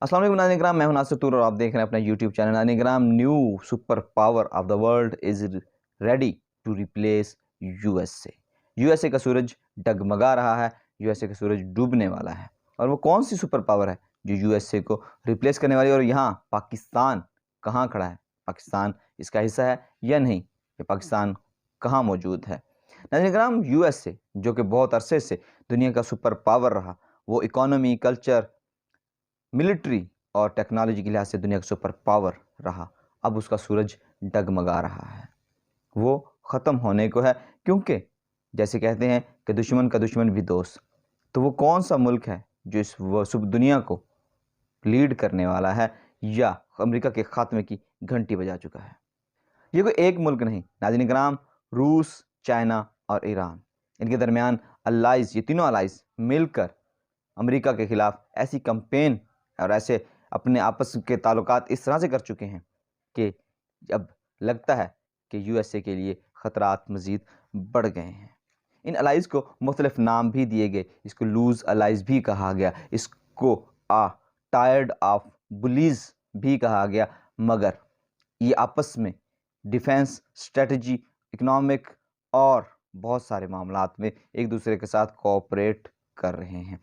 अस्सलाम वालेकुम नाज़रीन किराम, मैं हूं नासिर तूर और आप देख रहे हैं अपना यूट्यूब चैनल। नाज़रीन किराम, new super power of the world is ready to replace USA. USA का सूरज डगमगा रहा है, यूएसए का सूरज डूबने वाला है। और वो कौन सी सुपर पावर है जो यूएसए को रिप्लेस करने वाली है? और यहाँ पाकिस्तान कहाँ खड़ा है? पाकिस्तान इसका हिस्सा है या नहीं? ये पाकिस्तान कहाँ मौजूद है? नाज़रीन किराम, यूएसए जो कि बहुत अरसे से दुनिया का सुपर पावर रहा, वो इकोनॉमी, कल्चर, मिलिट्री और टेक्नोलॉजी के लिहाज से दुनिया का सुपर पावर रहा, अब उसका सूरज डगमगा रहा है। वो ख़त्म होने को है, क्योंकि जैसे कहते हैं कि दुश्मन का दुश्मन भी दोस्त। तो वो कौन सा मुल्क है जो इस सुब दुनिया को लीड करने वाला है या अमेरिका के खात्मे की घंटी बजा चुका है? ये कोई एक मुल्क नहीं नाज़रीन किराम, रूस, चाइना और ईरान, इनके दरमियान अलाइज, ये तीनों अलाइज मिलकर अमेरिका के ख़िलाफ़ ऐसी कैंपेन और ऐसे अपने आपस के ताल्लुकात इस तरह से कर चुके हैं कि अब लगता है कि यूएसए के लिए ख़तरात मज़ीद बढ़ गए हैं। इन अलाइज़ को मुख्तलिफ नाम भी दिए गए, इसको लूज़ अलाइज़ भी कहा गया, इसको टायर्ड ऑफ बुलीज़ भी कहा गया, मगर ये आपस में डिफेंस, स्ट्रेटजी, इकोनॉमिक और बहुत सारे मामलात में एक दूसरे के साथ कोऑपरेट कर रहे हैं।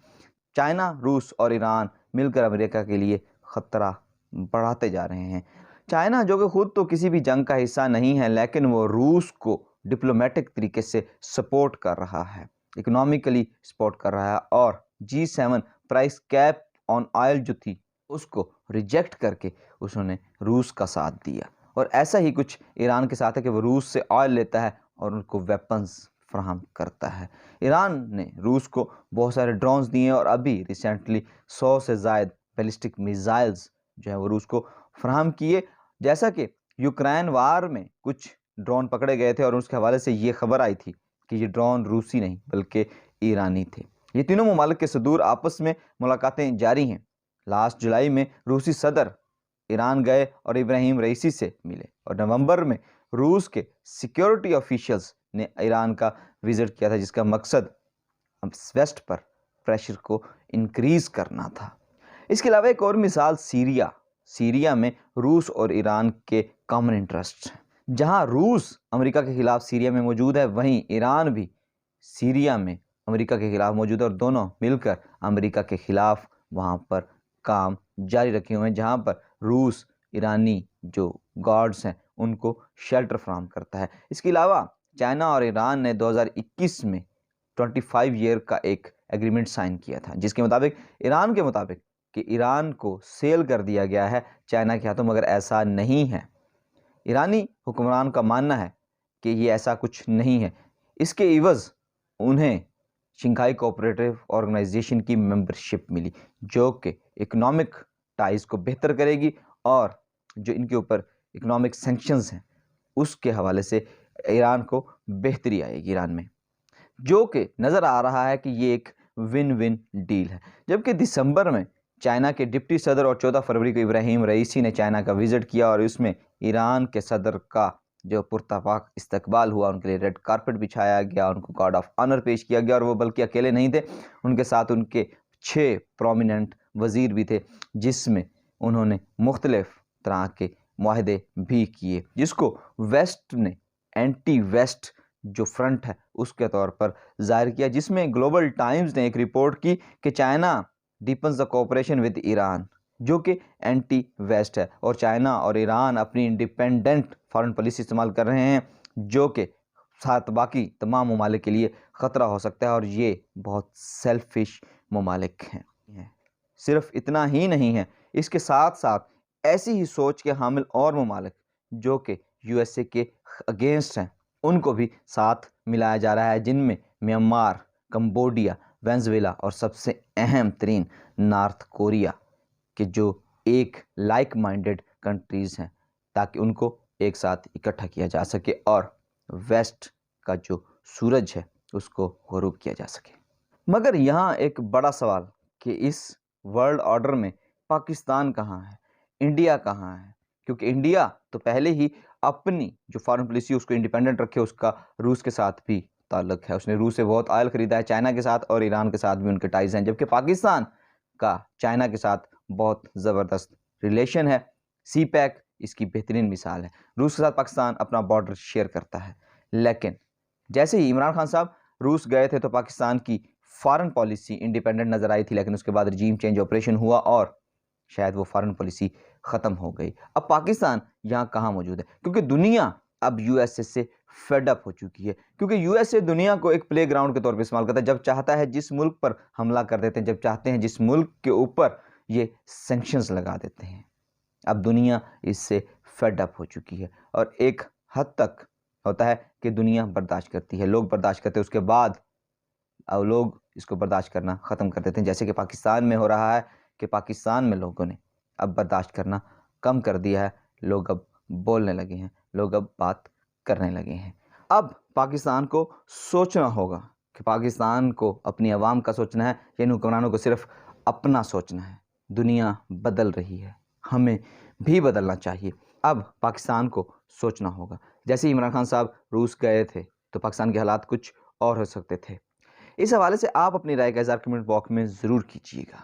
चाइना, रूस और ईरान मिलकर अमेरिका के लिए ख़तरा बढ़ाते जा रहे हैं। चाइना जो कि ख़ुद तो किसी भी जंग का हिस्सा नहीं है, लेकिन वो रूस को डिप्लोमेटिक तरीके से सपोर्ट कर रहा है, इकोनॉमिकली सपोर्ट कर रहा है, और G7 price cap on oil जो थी उसको रिजेक्ट करके उसने रूस का साथ दिया। और ऐसा ही कुछ ईरान के साथ है कि वो रूस से ऑयल लेता है और उनको वेपन्स फराहम करता है। ईरान ने रूस को बहुत सारे ड्रोन्स दिए और अभी रिसेंटली 100 से ज़ायद बैलिस्टिक मिसाइल्स जो है वो रूस को फराहम किए। जैसा कि यूक्रेन वार में कुछ ड्रोन पकड़े गए थे और उसके हवाले से ये खबर आई थी कि ये ड्रोन रूसी नहीं बल्कि ईरानी थे। ये तीनों ममालिक के सदूर आपस में मुलाकातें जारी हैं। लास्ट जुलाई में रूसी सदर ईरान गए और इब्राहिम रईसी से मिले, और नवंबर में रूस के सिक्योरिटी ऑफिशियल्स ने ईरान का विज़िट किया था, जिसका मकसद वेस्ट पर प्रेशर को इंक्रीज़ करना था। इसके अलावा एक और मिसाल सीरिया में रूस और ईरान के कॉमन इंटरेस्ट हैं। जहां रूस अमेरिका के ख़िलाफ़ सीरिया में मौजूद है, वहीं ईरान भी सीरिया में अमेरिका के ख़िलाफ़ मौजूद है, और दोनों मिलकर अमेरिका के ख़िलाफ़ वहां पर काम जारी रखे हुए हैं, जहां पर रूस ईरानी जो गार्ड्स हैं उनको शेल्टर फराहम करता है। इसके अलावा चाइना और ईरान ने 2021 में 25 ईयर का एक एग्रीमेंट साइन किया था, जिसके मुताबिक ईरान के मुताबिक कि ईरान को सेल कर दिया गया है चाइना के हाथों, मगर ऐसा नहीं है। ईरानी हुक्मरान का मानना है कि ये ऐसा कुछ नहीं है। इसके इवज़ उन्हें शंघाई कोऑपरेटिव ऑर्गेनाइजेशन की मेंबरशिप मिली, जो कि इकोनॉमिक टाइज़ को बेहतर करेगी और जो इनके ऊपर इकोनॉमिक सैंक्शंस हैं उसके हवाले से ईरान को बेहतरी आएगी ईरान में, जो कि नज़र आ रहा है कि ये एक विन विन डील है। जबकि दिसंबर में चाइना के डिप्टी सदर और 14 फरवरी को इब्राहिम रईसी ने चाइना का विज़िट किया और उसमें ईरान के सदर का जो पुरतपाक इस्तकबाल हुआ, उनके लिए रेड कारपेट बिछाया गया, उनको गार्ड ऑफ ऑनर पेश किया गया, और वो बल्कि अकेले नहीं थे, उनके साथ उनके 6 प्रोमिनेंट वज़ीर भी थे, जिसमें उन्होंने मुख्तलिफ तरह के मुआहदे भी किए, जिसको वेस्ट ने एंटी वेस्ट जो फ्रंट है उसके तौर पर जाहिर किया, जिसमें ग्लोबल टाइम्स ने एक रिपोर्ट की कि China deepens the cooperation with Iran, जो कि एंटी वेस्ट है, और चाइना और ईरान अपनी इंडिपेंडेंट फॉरेन पॉलिसी इस्तेमाल कर रहे हैं, जो कि साथ बाकी तमाम ममालिक के लिए ख़तरा हो सकता है, और ये बहुत सेल्फिश ममालिक हैं। सिर्फ इतना ही नहीं है, इसके साथ साथ ऐसी ही सोच के हामिल और ममालिक जो कि यूएसए के अगेंस्ट हैं उनको भी साथ मिलाया जा रहा है, जिनमें म्यांमार, कंबोडिया, वेनेजुएला और सबसे अहम तरीन नॉर्थ कोरिया के जो एक लाइक माइंडेड कंट्रीज़ हैं, ताकि उनको एक साथ इकट्ठा किया जा सके और वेस्ट का जो सूरज है उसको ग़ुरूब किया जा सके। मगर यहाँ एक बड़ा सवाल कि इस वर्ल्ड ऑर्डर में पाकिस्तान कहाँ है, इंडिया कहाँ है? क्योंकि इंडिया तो पहले ही अपनी जो फॉरेन पॉलिसी उसको इंडिपेंडेंट रखे, उसका रूस के साथ भी ताल्लुक़ है, उसने रूस से बहुत ऑयल ख़रीदा है, चाइना के साथ और ईरान के साथ भी उनके टाइज़ हैं, जबकि पाकिस्तान का चाइना के साथ बहुत ज़बरदस्त रिलेशन है। सी पैक इसकी बेहतरीन मिसाल है। रूस के साथ पाकिस्तान अपना बॉर्डर शेयर करता है, लेकिन जैसे ही इमरान खान साहब रूस गए थे तो पाकिस्तान की फॉरेन पॉलिसी इंडिपेंडेंट नज़र आई थी, लेकिन उसके बाद रजीम चेंज ऑपरेशन हुआ और शायद वो फॉरेन पॉलिसी ख़त्म हो गई। अब पाकिस्तान यहाँ कहाँ मौजूद है? क्योंकि दुनिया अब यूएसए से फेड अप हो चुकी है, क्योंकि यूएसए दुनिया को एक प्लेग्राउंड के तौर पे इस्तेमाल करता है। जब चाहता है जिस मुल्क पर हमला कर देते हैं, जब चाहते हैं जिस मुल्क के ऊपर ये सैंक्शंस लगा देते हैं। अब दुनिया इससे फेड अप हो चुकी है और एक हद तक होता है कि दुनिया बर्दाश्त करती है, लोग बर्दाश्त करते हैं, उसके बाद अब लोग इसको बर्दाश्त करना ख़त्म कर देते हैं। जैसे कि पाकिस्तान में हो रहा है कि पाकिस्तान में लोगों ने अब बर्दाश्त करना कम कर दिया है, लोग अब बोलने लगे हैं, लोग अब बात करने लगे हैं। अब पाकिस्तान को सोचना होगा कि पाकिस्तान को अपनी आवाम का सोचना है या इन हुक्मरानों को सिर्फ अपना सोचना है। दुनिया बदल रही है, हमें भी बदलना चाहिए। अब पाकिस्तान को सोचना होगा। जैसे इमरान खान साहब रूस गए थे तो पाकिस्तान के हालात कुछ और हो सकते थे। इस हवाले से आप अपनी राय का इज़हार कमेंट बॉक्स में ज़रूर कीजिएगा।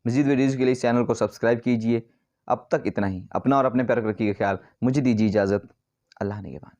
मज़ीद वीडियोज़ के लिए इस चैनल को सब्सक्राइब कीजिए। अब तक इतना ही। अपना और अपने प्यार को रखिएगा ख्याल। मुझे दीजिए इजाज़त। अल्लाह निगहबान।